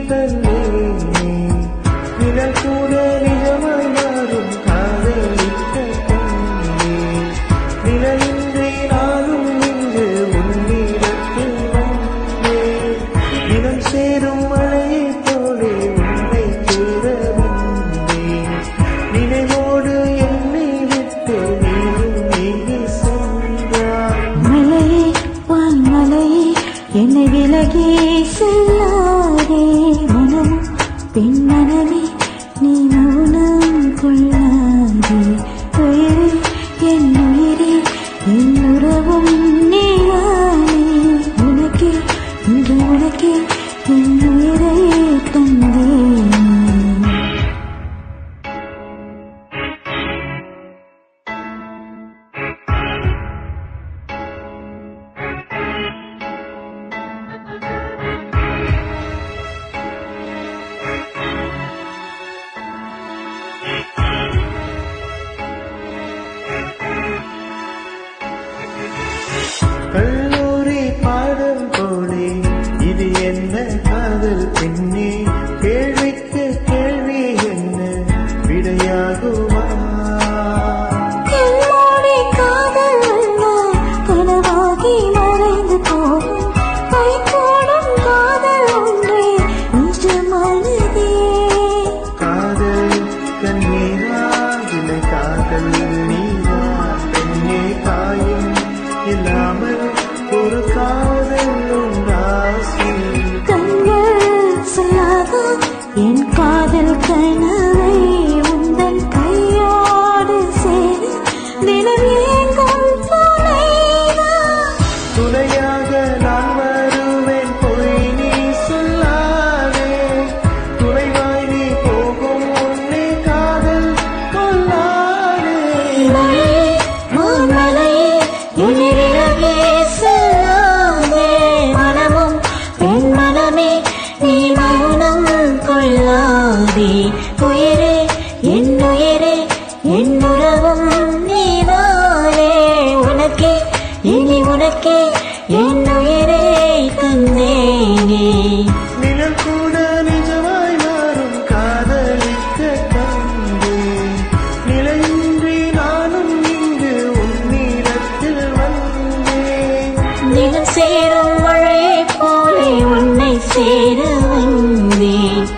தந்தேனே நிழல் கூட நிஜமாய் மாறும் காதலிக்க தந்தே நிழலின்றி நானும் இன்று உன்னிடத்தில் வந்தேன் தினம் சேரும் மழையைப் போலே உன்னை சேர வந்தேன் நினைவோடு என்னை விட்டு நீயும் நீங்கி சென்றாய் மலையே வான்மலையே என்னை விலகி செல்லாதே மனம் பெண் மனமே நீ மௌனம் கொள்ளாதே உயிரே என் உயிரே என் உறவும் நீதானே உனக்கே இன்று உனக்கே என் உயிரை தந்தேன் கல்லூரி பாடம் போலே இது என்ன காதல் பெண்ணே கேள்விக்கு கேள்வி என்ன விடையாகுமா என்னோட காதல் கனவாகி மறைந்து போகும் கைகூடும் காதல் ஒன்றே நிஜமானதே காதல் கண்ணீரா இல்லை காதல் நீரா பெண்ணே காயும் இல்லாமல் ஒரு காதல் உண்டாசி கண்கள் சொல்லாத என் காதல் கனவை உந்தன் கையோடு சேர தினம் ஏங்கும் துணைதான் துணையாக நான் வருவேன் பொய் நீ சொல்லாதே துணைவாய் நீ போகும் உன்னை காதல் கொள்ளாதே மலையே மாமலையே என்னை விலகி செல்லாதே மனமும் பெண் மனமே நீ மௌனம் கொள்ளாதே உயிரே என் உயிரே என் உறவும் நீதானே உனக்கே இனி உனக்கே என் உயிரை தந்தேனே நிழல் கூட நிஜமாய் மாறும் காதலிக்க தந்தேன் நிலையின்றி நானும் இங்கு உன்னிடத்தில் வந்தேன் தினம் சேரும் மழையைப் போலே உன்னை சேர வந்தேன்